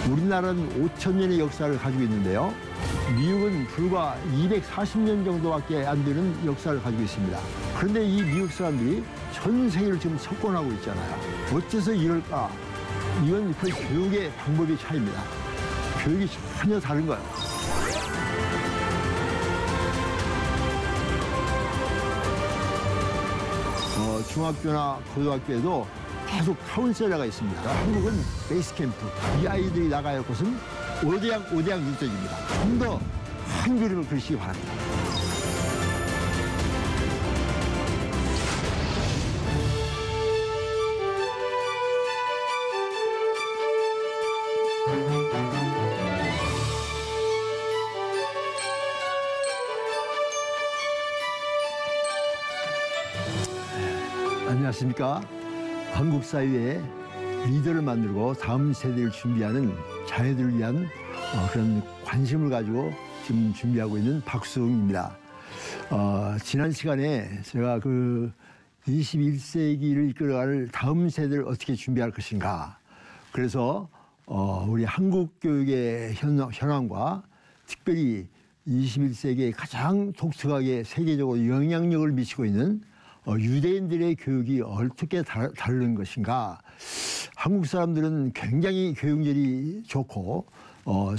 우리나라는 5,000년의 역사를 가지고 있는데요. 미국은 불과 240년 정도밖에 안 되는 역사를 가지고 있습니다. 그런데 이 미국 사람들이 전 세계를 지금 석권하고 있잖아요. 어째서 이럴까? 이건 그 교육의 방법의 차이입니다. 교육이 전혀 다른 거예요. 중학교나 고등학교에도 계속 카운셀러가 있습니다. 한국은 베이스 캠프. 이 아이들이 나가야 할 곳은 오대양 유적입니다. 좀 더 큰 그림을 그리시기 바랍니다. 안녕하십니까. 한국 사회에 리더를 만들고 다음 세대를 준비하는 자녀들을 위한 그런 관심을 가지고 지금 준비하고 있는 박수웅입니다. 지난 시간에 제가 그 21세기를 이끌어갈 다음 세대를 어떻게 준비할 것인가. 그래서 우리 한국 교육의 현황과 특별히 21세기에 가장 독특하게 세계적으로 영향력을 미치고 있는 유대인들의 교육이 어떻게 다른 것인가. 한국 사람들은 굉장히 교육열이 좋고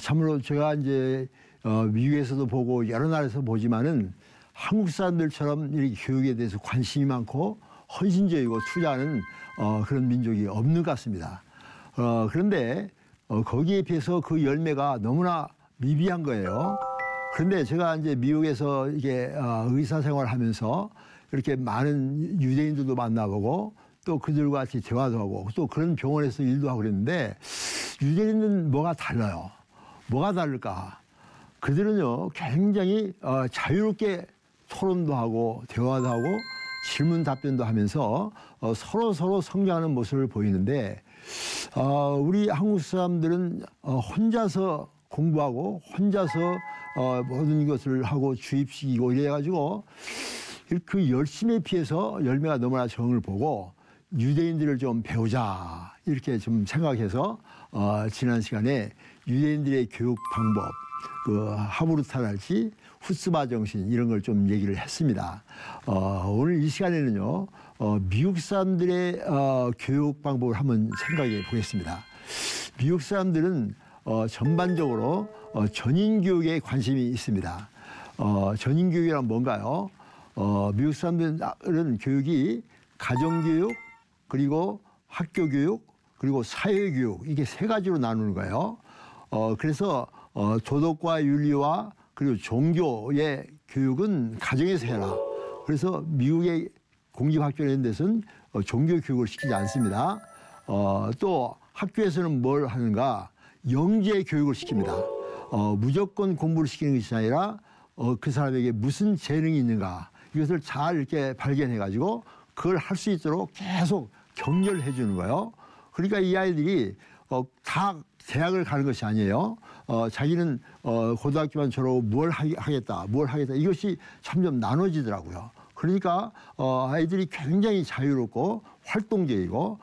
참으로 제가 이제 미국에서도 보고 여러 나라에서 보지만은 한국 사람들처럼 이 교육에 대해서 관심이 많고 헌신적이고 투자하는 그런 민족이 없는 것 같습니다. 그런데 거기에 비해서 그 열매가 너무나 미비한 거예요. 그런데 제가 이제 미국에서 이게 의사 생활을 하면서 이렇게 많은 유대인들도 만나보고 또 그들과 같이 대화도 하고 또 그런 병원에서 일도 하고 그랬는데 유대인은 뭐가 달라요? 뭐가 다를까? 그들은요 굉장히 자유롭게 토론도 하고 대화도 하고 질문 답변도 하면서 서로 성장하는 모습을 보이는데 우리 한국 사람들은 혼자서 공부하고 혼자서 모든 것을 하고 주입시키고 이래가지고 그 열심에 비해서 열매가 너무나 적은 걸 보고 유대인들을 좀 배우자 이렇게 좀 생각해서 지난 시간에 유대인들의 교육 방법, 그 하브루타랄지 후스바 정신 이런 걸 좀 얘기를 했습니다. 오늘 이 시간에는요 미국 사람들의 교육 방법을 한번 생각해 보겠습니다. 미국 사람들은 전반적으로 전인 교육에 관심이 있습니다. 전인 교육이란 뭔가요? 미국 사람들은 교육이 가정교육, 그리고 학교교육, 그리고 사회교육 이게 세 가지로 나누는 거예요. 그래서 도덕과 윤리와 그리고 종교의 교육은 가정에서 해라. 그래서 미국의 공립학교에 있는 데서는 종교교육을 시키지 않습니다. 또 학교에서는 뭘 하는가? 영재교육을 시킵니다. 무조건 공부를 시키는 것이 아니라 그 사람에게 무슨 재능이 있는가 이것을 잘 이렇게 발견해가지고 그걸 할 수 있도록 계속 격려를 해주는 거예요. 그러니까 이 아이들이 다 대학을 가는 것이 아니에요. 자기는 고등학교만 졸업하고 뭘 하겠다 이것이 점점 나눠지더라고요. 그러니까 아이들이 굉장히 자유롭고 활동적이고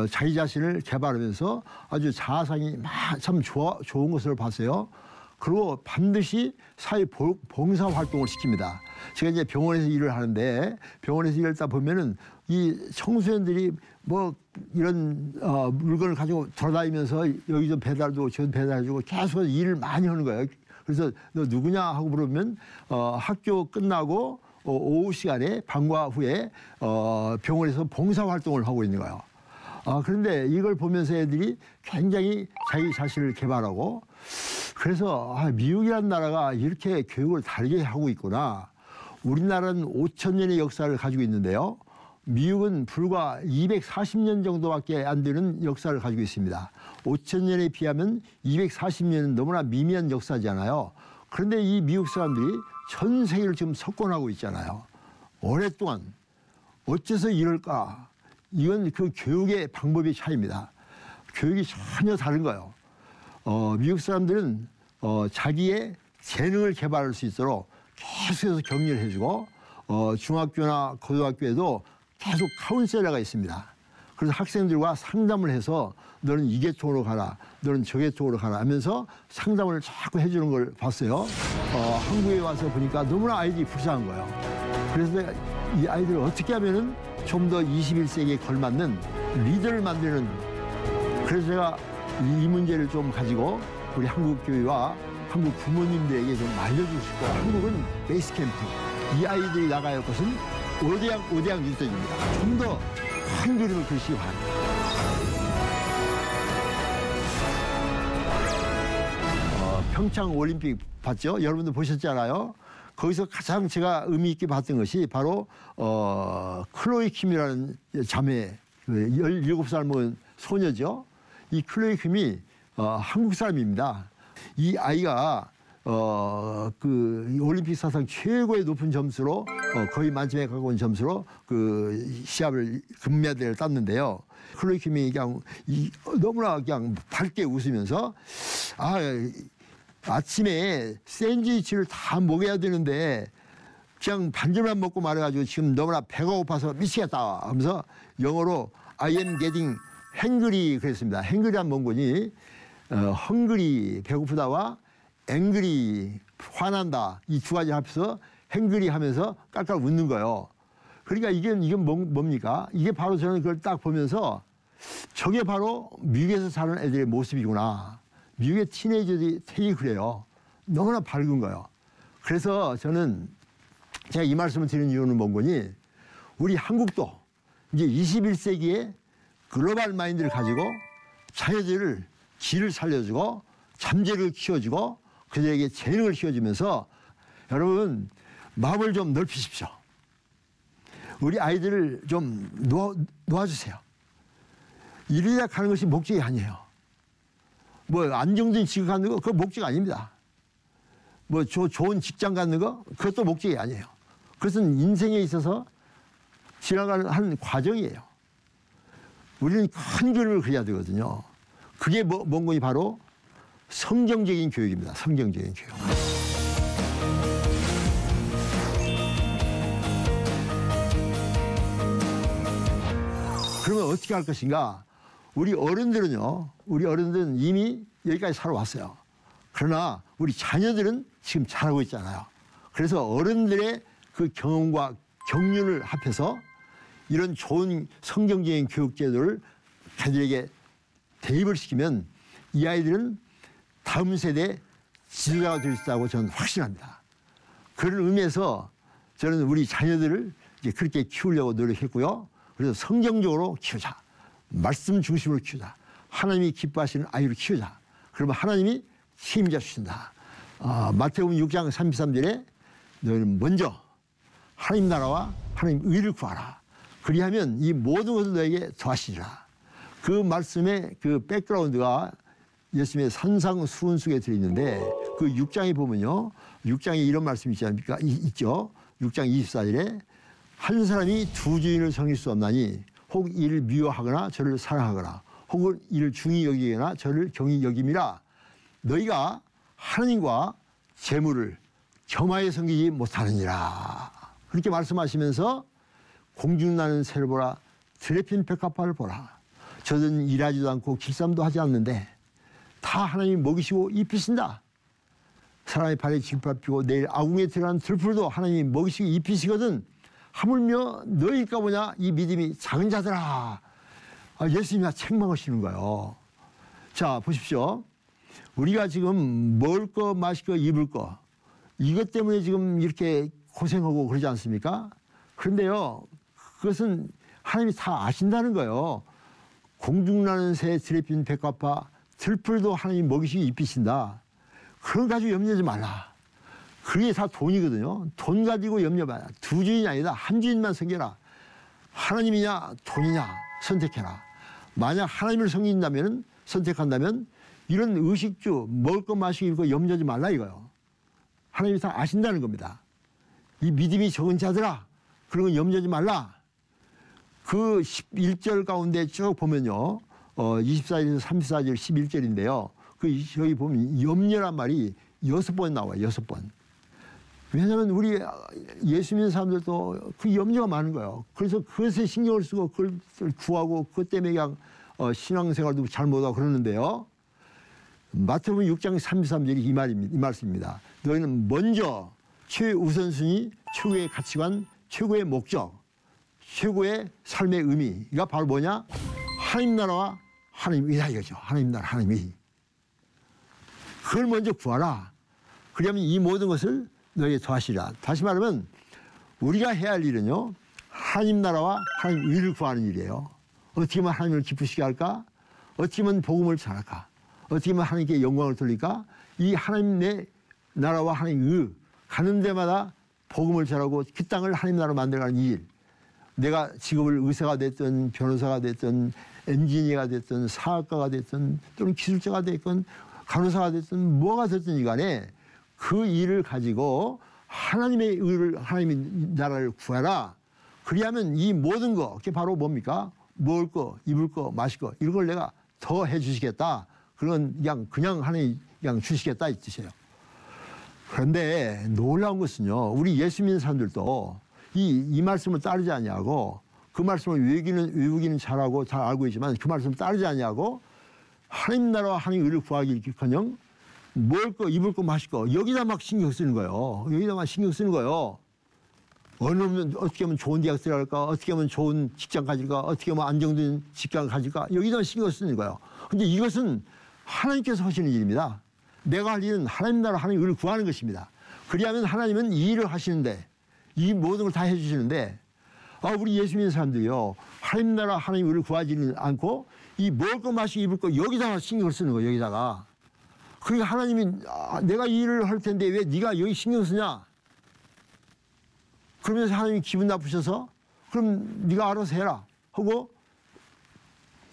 자기 자신을 개발하면서 아주 자아상이 참 좋은 것을 봤어요. 그리고 반드시 사회 봉사 활동을 시킵니다. 제가 이제 병원에서 일을 하는데 병원에서 일하다 보면은 이 청소년들이 뭐 이런 물건을 가지고 돌아다니면서 여기 좀 배달도 저기 배달해주고 계속 일을 많이 하는 거예요. 그래서 너 누구냐 하고 물으면 학교 끝나고 오후 시간에 방과 후에 병원에서 봉사 활동을 하고 있는 거예요. 그런데 이걸 보면서 애들이 굉장히 자기 자신을 개발하고 그래서 미국이라는 나라가 이렇게 교육을 다르게 하고 있구나. 우리나라는 5,000년의 역사를 가지고 있는데요. 미국은 불과 240년 정도밖에 안 되는 역사를 가지고 있습니다. 5,000년에 비하면 240년은 너무나 미미한 역사잖아요. 그런데 이 미국 사람들이 전 세계를 지금 석권하고 있잖아요. 오랫동안. 어째서 이럴까? 이건 그 교육의 방법의 차이입니다. 교육이 전혀 다른 거예요. 미국 사람들은 자기의 재능을 개발할 수 있도록 계속해서 격려를 해주고 중학교나 고등학교에도 계속 카운셀러가 있습니다. 그래서 학생들과 상담을 해서 너는 이 계통으로 가라, 너는 저 계통으로 가라 하면서 상담을 자꾸 해주는 걸 봤어요. 한국에 와서 보니까 너무나 아이들이 불쌍한 거예요. 그래서 내가 이 아이들을 어떻게 하면은 좀 더 21세기에 걸맞는 리더를 만드는, 그래서 제가 이 문제를 좀 가지고 우리 한국 교회와 한국 부모님들에게 좀 알려주고 싶고, 한국은 베이스 캠프, 이 아이들이 나가야 할 것은 오대양 뉴스입니다. 좀 더 큰 그림을 그리시기 바랍니다. 평창 올림픽 봤죠? 여러분들 보셨잖아요. 거기서 가장 제가 의미 있게 봤던 것이 바로 클로이 킴이라는 자매, 17살 먹은 소녀죠. 이 클로이 킴이 한국 사람입니다. 이 아이가 그 올림픽 사상 최고의 높은 점수로 거의 만점에 가까운 점수로 그 시합을 금메달을 땄는데요. 클로이 킴이 그냥 너무나 그냥 밝게 웃으면서 아침에 샌드위치를 다 먹여야 되는데 그냥 반절만 먹고 말해가지고 지금 너무나 배가 고파서 미치겠다 하면서 영어로 I am getting hungry 그랬습니다. hungry란 문구니 헝그리 배고프다와 앵그리 화난다, 이 두 가지 합해서 hungry 하면서 깔깔 웃는 거예요. 그러니까 이게 뭡니까? 이게 바로 저는 그걸 딱 보면서 저게 바로 미국에서 사는 애들의 모습이구나. 미국의 티네이저들이 되게 그래요. 너무나 밝은 거예요. 그래서 저는 제가 이 말씀을 드리는 이유는 뭔 거니, 우리 한국도 이제 21세기에 글로벌 마인드를 가지고 자녀들을 질을 살려주고 잠재력을 키워주고 그들에게 재능을 키워주면서 여러분 마음을 좀 넓히십시오. 우리 아이들을 좀 놓아주세요. 이리다 가는 것이 목적이 아니에요. 뭐 안정된 직업 갖는 거 그거 목적이 아닙니다. 뭐 좋은 직장 갖는 거 그것도 목적이 아니에요. 그것은 인생에 있어서 지나가는 한 과정이에요. 우리는 큰 그림을 그려야 되거든요. 그게 뭔 거니 바로 성경적인 교육입니다. 성경적인 교육. 그러면 어떻게 할 것인가? 우리 어른들은 이미 여기까지 살아왔어요. 그러나 우리 자녀들은 지금 잘하고 있잖아요. 그래서 어른들의 그 경험과 경륜을 합해서 이런 좋은 성경적인 교육제도를 자녀들에게 대입을 시키면 이 아이들은 다음 세대 지도자가 될 수 있다고 저는 확신합니다. 그런 의미에서 저는 우리 자녀들을 이제 그렇게 키우려고 노력했고요. 그래서 성경적으로 키우자. 말씀 중심으로 키우자. 하나님이 기뻐하시는 아이를 키우자. 그러면 하나님이 책임져 주신다. 마태복음 6장 33절에 너희는 먼저 하나님 나라와 하나님 의를 구하라. 그리하면 이 모든 것을 너에게 더하시리라. 그 말씀의 그 백그라운드가 예수님의 산상수훈 속에 들어있는데 그 6장에 보면요. 6장에 이런 말씀이 있지 않습니까? 있죠. 6장 24절에 한 사람이 두 주인을 섬길 수 없나니 혹 이를 미워하거나 저를 사랑하거나 혹은 이를 중히 여기거나 저를 경히 여김이라. 너희가 하나님과 재물을 겸하여 섬기지 못하느니라. 그렇게 말씀하시면서 공중나는 새를 보라, 들에 핀 백합화를 보라. 저들은 일하지도 않고 길쌈도 하지 않는데 다 하나님이 먹이시고 입히신다. 사람의 발에 질밟히고 내일 아궁에 들어가는 들풀도 하나님이 먹이시고 입히시거든. 하물며 너희일까 보냐 이 믿음이 작은 자들아. 예수님이 책망하시는 거예요. 자 보십시오. 우리가 지금 먹을 거 마실 거 입을 거 이것 때문에 지금 이렇게 고생하고 그러지 않습니까? 그런데요 그것은 하나님이 다 아신다는 거예요. 공중나는 새 들에 핀 백합화 들풀도 하나님이 먹이시고 입히신다. 그런 가지고 염려하지 말라. 그게 다 돈이거든요. 돈 가지고 염려 마라. 두 주인이 아니다. 한 주인만 섬겨라. 하나님이냐 돈이냐 선택해라. 만약 하나님을 선택한다면 이런 의식주 먹을 거 마시고 이거 염려하지 말라 이거요. 하나님이 다 아신다는 겁니다. 이 믿음이 적은 자들아 그런 건 염려하지 말라. 그 11절 가운데 쭉 보면요. 24절에서 34절 11절인데요. 그 여기 보면 염려란 말이 6번 나와요. 6번. 왜냐하면 우리 예수 믿는 사람들도 그 염려가 많은 거예요. 그래서 그것에 신경을 쓰고 그걸 구하고 그것 때문에 그냥 신앙생활도 잘못하고 그러는데요. 마태복음 6장 33절이 이 말씀입니다. 너희는 먼저 최우선순위, 최고의 가치관, 최고의 목적, 최고의 삶의 의미가 바로 뭐냐? 하나님 나라와 하나님 의다 이거죠. 하나님 나라, 하나님 의. 그걸 먼저 구하라. 그러면 이 모든 것을 너희에 더하시리라. 다시 말하면 우리가 해야 할 일은요, 하나님 나라와 하나님 의를 구하는 일이에요. 어떻게 하면 하나님을 기쁘시게 할까? 어떻게 하면 복음을 전할까? 어떻게 하면 하나님께 영광을 돌릴까? 이 하나님 내 나라와 하나님 의 가는 데마다 복음을 전하고 그 땅을 하나님 나라로 만들어가는 일. 내가 직업을 의사가 됐든 변호사가 됐든 엔지니어가 됐든 사학가가 됐든 또는 기술자가 됐든 간호사가 됐든 뭐가 됐든 간에 그 일을 가지고 하나님의 의를, 하나님의 나라를 구하라. 그리하면 이 모든 거, 그게 바로 뭡니까? 먹을 거, 입을 거, 마실 거, 이런 걸 내가 더 해주시겠다. 그건 그냥 하나님 그냥 주시겠다 이 뜻이에요. 그런데 놀라운 것은요, 우리 예수 믿는 사람들도 이 말씀을 따르지 않냐고, 그 말씀을 외우기는 잘하고 잘 알고 있지만 그 말씀을 따르지 않냐고, 하나님 나라와 하나님 의를 구하기커녕 먹을 거, 입을 거, 마실 거 여기다 막 신경 쓰는 거예요. 여기다 막 신경 쓰는 거예요. 어떻게 하면 좋은 대학 들어갈까? 어떻게 하면 좋은 직장 가질까? 어떻게 하면 안정된 직장을 가질까? 여기다 신경 쓰는 거예요. 근데 이것은 하나님께서 하시는 일입니다. 내가 할 일은 하나님 나라 하나님 의를 구하는 것입니다. 그리하면 하나님은 이 일을 하시는데 이 모든 걸 다 해주시는데 우리 예수 믿는 사람들이요, 하나님 나라 하나님 의를 구하지는 않고 이 먹을 거 마시고 입을 거 여기다가 신경을 쓰는 거예요. 여기다가. 그러니까 하나님이 내가 이 일을 할 텐데 왜 네가 여기 신경 쓰냐? 그러면서 하나님이 기분 나쁘셔서 그럼 네가 알아서 해라 하고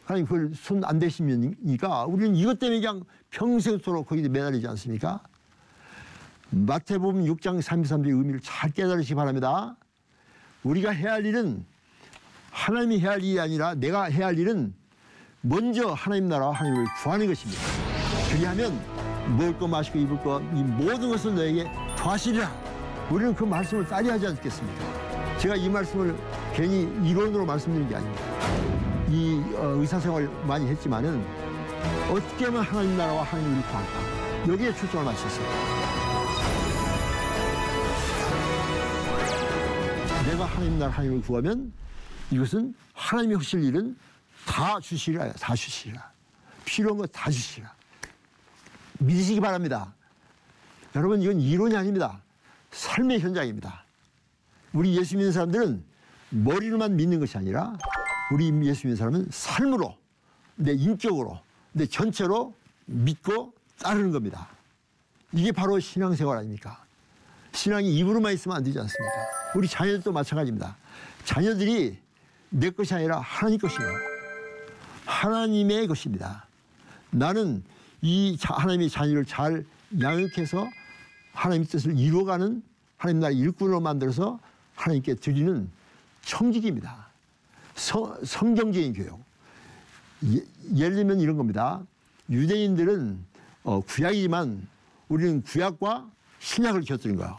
하나님 그걸 손 안 대시니까 우리는 이것 때문에 그냥 평생토록 거기에 매달리지 않습니까? 마태복음 6장 33절의 의미를 잘 깨달으시기 바랍니다. 우리가 해야 할 일은 하나님이 해야 할 일이 아니라 내가 해야 할 일은 먼저 하나님 나라와 하나님을 구하는 것입니다. 그리하면 먹을 거 마시고 입을 거 이 모든 것을 너에게 더하시리라. 우리는 그 말씀을 따라야 하지 않겠습니까? 제가 이 말씀을 괜히 이론으로 말씀드린 게 아닙니다. 이 의사생활 많이 했지만은 어떻게 하면 하나님 나라와 하나님을 구할까? 여기에 초점을 맞췄습니다. 내가 하나님 나라 하나님을 구하면 이것은 하나님이 하실 일은 다 주시리라. 다 주시리라. 필요한 거 다 주시리라. 믿으시기 바랍니다. 여러분, 이건 이론이 아닙니다. 삶의 현장입니다. 우리 예수 믿는 사람들은 머리로만 믿는 것이 아니라 우리 예수 믿는 사람은 삶으로, 내 인격으로, 내 전체로 믿고 따르는 겁니다. 이게 바로 신앙생활 아닙니까? 신앙이 입으로만 있으면 안 되지 않습니까? 우리 자녀들도 마찬가지입니다. 자녀들이 내 것이 아니라 하나님 것이에요. 하나님의 것입니다. 나는 이 하나님의 자녀를 잘 양육해서 하나님의 뜻을 이루어가는 하나님 나라의 일꾼으로 만들어서 하나님께 드리는 청직입니다. 성경적인 교육. 예를 들면 이런 겁니다. 유대인들은 구약이지만 우리는 구약과 신약을 곁들인 거예요.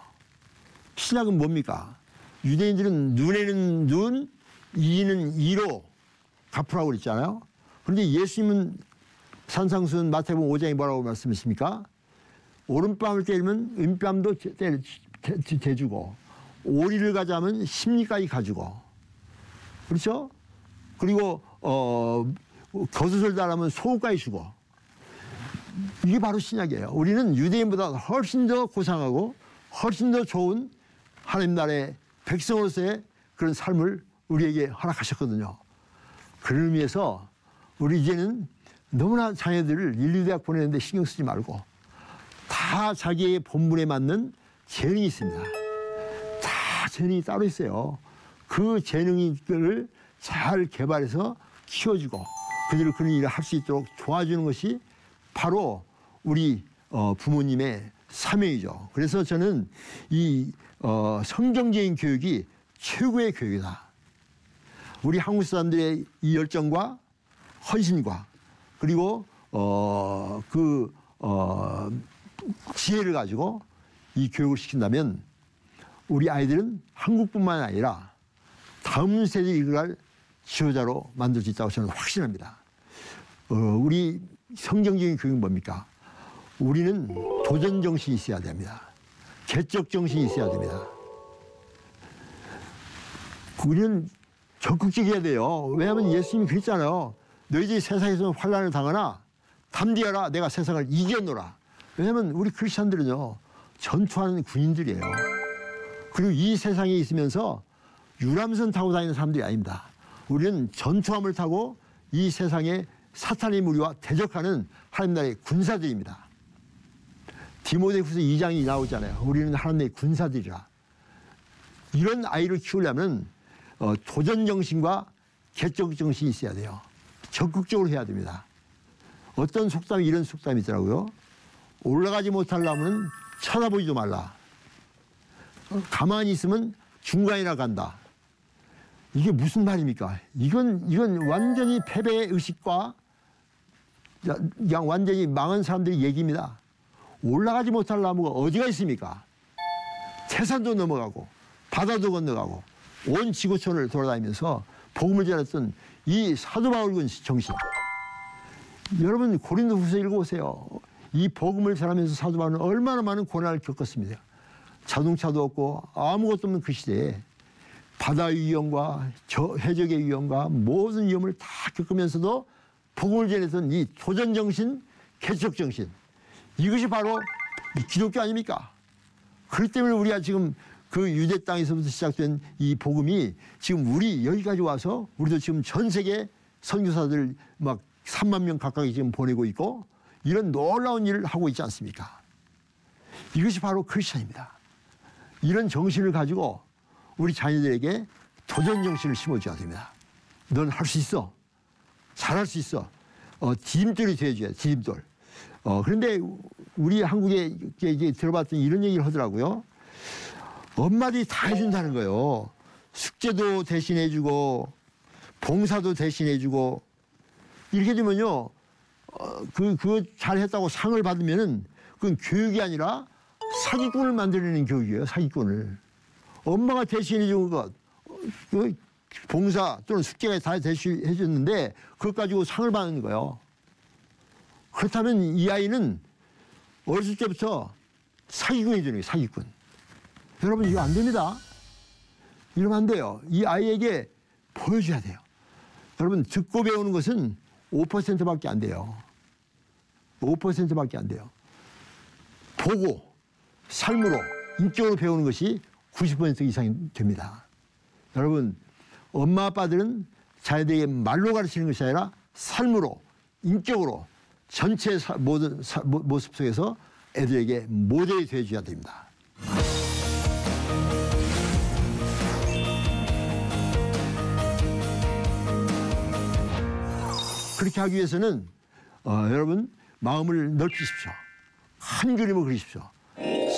신약은 뭡니까? 유대인들은 눈에는 눈, 이는 이로 갚으라고 그랬잖아요. 그런데 예수님은 산상수훈 마태복음 5장에 뭐라고 말씀하십니까? 오른뺨을 때리면 왼뺨도 대주고 오리를 가자면 십리까지 가지고, 그렇죠? 그리고 겉옷을 달라면 속옷까지 주고. 이게 바로 신약이에요. 우리는 유대인보다 훨씬 더 고상하고 훨씬 더 좋은 하나님 나라의 백성으로서의 그런 삶을 우리에게 허락하셨거든요. 그런 의미에서 우리 이제는 너무나 자녀들을 인류대학 보내는데 신경 쓰지 말고 다 자기의 본분에 맞는 재능이 있습니다. 다 재능이 따로 있어요. 그 재능을 잘 개발해서 키워주고 그들을 그런 일을 할 수 있도록 도와주는 것이 바로 우리 부모님의 사명이죠. 그래서 저는 이 성경적인 교육이 최고의 교육이다. 우리 한국 사람들의 이 열정과 헌신과 그리고 지혜를 가지고 이 교육을 시킨다면 우리 아이들은 한국뿐만 아니라 다음 세대를 이끌어갈 지도자로 만들 수 있다고 저는 확신합니다. 우리 성경적인 교육은 뭡니까? 우리는 도전 정신이 있어야 됩니다. 개척 정신이 있어야 됩니다. 우리는 적극적이어야 돼요. 왜냐하면 예수님이 그랬잖아요. 너희들이 세상에서 환난을 당하나 담대하라, 내가 세상을 이겨노라. 왜냐하면 우리 크리스천들은요, 전투하는 군인들이에요. 그리고 이 세상에 있으면서 유람선 타고 다니는 사람들이 아닙니다. 우리는 전투함을 타고 이 세상에 사탄의 무리와 대적하는 하나님 나라의 군사들입니다. 디모데후서 2장이 나오잖아요. 우리는 하나님의 군사들이라. 이런 아이를 키우려면 도전 정신과 개척 정신이 있어야 돼요. 적극적으로 해야 됩니다. 어떤 속담이 이런 속담이 있더라고요. 올라가지 못할 나무는 쳐다보지도 말라. 가만히 있으면 중간이나 간다. 이게 무슨 말입니까? 이건 완전히 패배의 의식과 그냥 완전히 망한 사람들의 얘기입니다. 올라가지 못할 나무가 어디가 있습니까? 태산도 넘어가고 바다도 건너가고 온 지구촌을 돌아다니면서 복음을 전했던 이 사도 바울 정신. 여러분 고린도후서 읽어보세요. 이 복음을 전하면서 사도 바울은 얼마나 많은 고난을 겪었습니다. 자동차도 없고 아무것도 없는 그 시대에 바다의 위험과 해적의 위험과 모든 위험을 다 겪으면서도 복음을 전했던 이 도전정신, 개척정신, 이것이 바로 기독교 아닙니까? 그렇기 때문에 우리가 지금 그 유대 땅에서부터 시작된 이 복음이 지금 우리 여기까지 와서 우리도 지금 전 세계 선교사들 막 3만 명 가까이 지금 보내고 있고 이런 놀라운 일을 하고 있지 않습니까? 이것이 바로 크리스천입니다. 이런 정신을 가지고 우리 자녀들에게 도전 정신을 심어줘야 됩니다. 넌 할 수 있어. 잘할 수 있어. 디딤돌이 돼줘야 돼, 디딤돌. 그런데 우리 한국에 이제 들어봤더니 이런 얘기를 하더라고요. 엄마들이 다 해준다는 거예요. 숙제도 대신해주고 봉사도 대신해주고 이렇게 되면요. 그거 잘했다고 상을 받으면은 그건 교육이 아니라 사기꾼을 만들어내는 교육이에요. 사기꾼을. 엄마가 대신해준 것, 그 봉사 또는 숙제가 다 대신해줬는데 그것 가지고 상을 받는 거예요. 그렇다면 이 아이는 어렸을 때부터 사기꾼이 되는 거예요. 사기꾼. 여러분 이거 안 됩니다. 이러면 안 돼요. 이 아이에게 보여줘야 돼요. 여러분 듣고 배우는 것은 5%밖에 안 돼요. 5%밖에 안 돼요. 보고 삶으로 인격으로 배우는 것이 90% 이상이 됩니다. 여러분 엄마 아빠들은 자녀들에게 말로 가르치는 것이 아니라 삶으로 인격으로 전체 모든 모습 속에서 애들에게 모델이 되어줘야 됩니다. 그렇게 하기 위해서는 여러분 마음을 넓히십시오. 큰 그림을 그리십시오.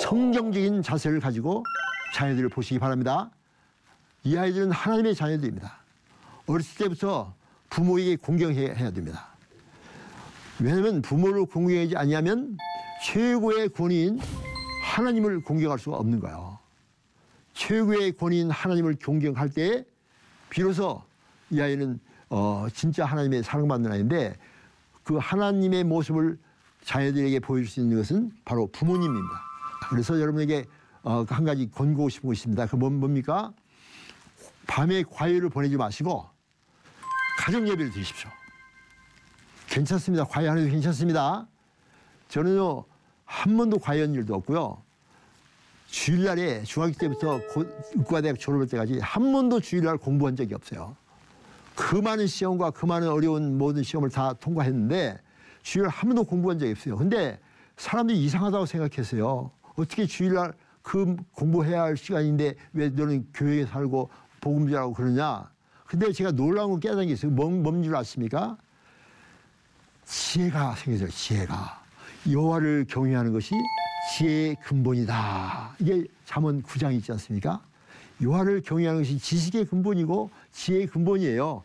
성경적인 자세를 가지고 자녀들을 보시기 바랍니다. 이 아이들은 하나님의 자녀들입니다. 어렸을 때부터 부모에게 공경해야 됩니다. 왜냐하면 부모를 공경하지 아니하면 최고의 권위인 하나님을 공경할 수가 없는 거예요. 최고의 권위인 하나님을 공경할 때 비로소 이 아이는 진짜 하나님의 사랑받는 아이인데 그 하나님의 모습을 자녀들에게 보여줄 수 있는 것은 바로 부모님입니다. 그래서 여러분에게 한 가지 권고하고 싶은 것이 있습니다. 그 뭡니까? 밤에 과외를 보내지 마시고 가정 예배를 드리십시오. 괜찮습니다. 과외 안 해도 괜찮습니다. 저는요 한 번도 과외한 일도 없고요. 주일날에 중학교 때부터 의과대학 졸업할 때까지 한 번도 주일날 공부한 적이 없어요. 그 많은 시험과 그 많은 어려운 모든 시험을 다 통과했는데 주일날 한 번도 공부한 적이 없어요. 근데 사람들이 이상하다고 생각했어요. 어떻게 주일날 그 공부해야 할 시간인데 왜 너는 교회에 살고 복음 전하고 그러냐. 근데 제가 놀라운 걸 깨달은 게 있어요. 뭔 줄 아십니까? 지혜가 생겼어요. 지혜가. 여호와를 경외하는 것이 지혜의 근본이다. 이게 잠언 9장이 있지 않습니까? 여호와를 경외하는 것이 지식의 근본이고 지혜의 근본이에요.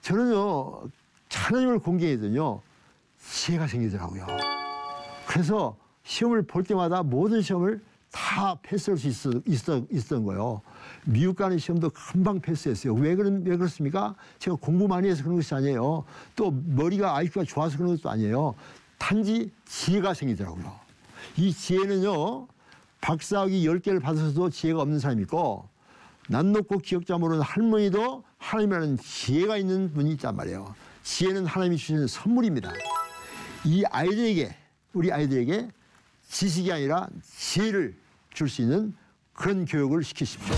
저는요 하나님을 공경했더니요 지혜가 생기더라고요. 그래서 시험을 볼 때마다 모든 시험을 다 패스할 수 있었던 거예요. 미국 가는 시험도 금방 패스했어요. 왜 그렇습니까? 제가 공부 많이 해서 그런 것이 아니에요. 또 머리가 IQ가 좋아서 그런 것도 아니에요. 단지 지혜가 생기더라고요. 이 지혜는요, 박사학위 10개를 받아서도 지혜가 없는 사람이 있고, 난 높고 기억자 모르는 할머니도 하나님이라는 지혜가 있는 분이 있단 말이에요. 지혜는 하나님이 주시는 선물입니다. 이 아이들에게, 우리 아이들에게 지식이 아니라 지혜를 줄 수 있는 그런 교육을 시키십시오.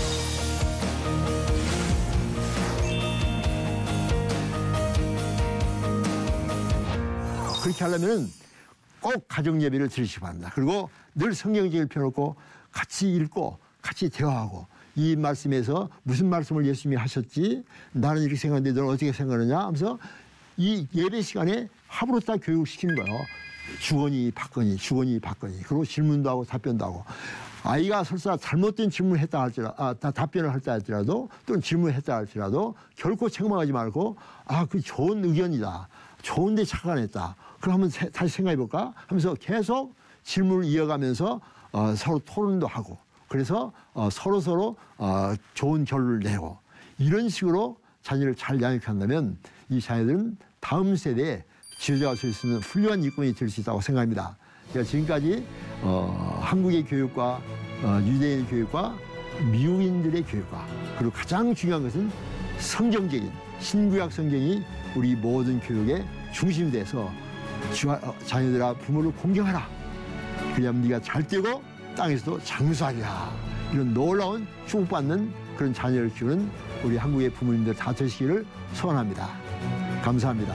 그렇게 하려면 꼭 가정 예배를 드리시기 바랍니다. 그리고 늘 성경책을 펴놓고 같이 읽고 같이 대화하고, 이 말씀에서 무슨 말씀을 예수님이 하셨지? 나는 이렇게 생각하는데 너는 어떻게 생각하느냐? 하면서 이 예배 시간에 하루다 교육을 시키는 거예요. 주거니 받거니 주거니 받거니. 그리고 질문도 하고 답변도 하고. 아이가 설사 잘못된 질문을 했다 할지라도, 답변을 했다 할지라도, 또는 질문을 했다 할지라도 결코 책망하지 말고, 그 좋은 의견이다, 좋은데 착안했다, 그럼 한번 다시 생각해 볼까 하면서 계속 질문을 이어가면서 서로 토론도 하고, 그래서 서로 좋은 결론을 내고, 이런 식으로 자녀를 잘 양육한다면 이 자녀들은 다음 세대에 지도자가 될 수 있는 훌륭한 일꾼이 될 수 있다고 생각합니다. 제가 지금까지 한국의 교육과 유대인 교육과 미국인들의 교육과, 그리고 가장 중요한 것은 성경적인 신구약 성경이 우리 모든 교육의 중심이 돼서 자녀들아 부모를 공경하라, 그래야만 네가 잘 되고 땅에서도 장수하리라, 이런 놀라운 축복받는 그런 자녀를 키우는 우리 한국의 부모님들 다 되시기를 소원합니다. 감사합니다.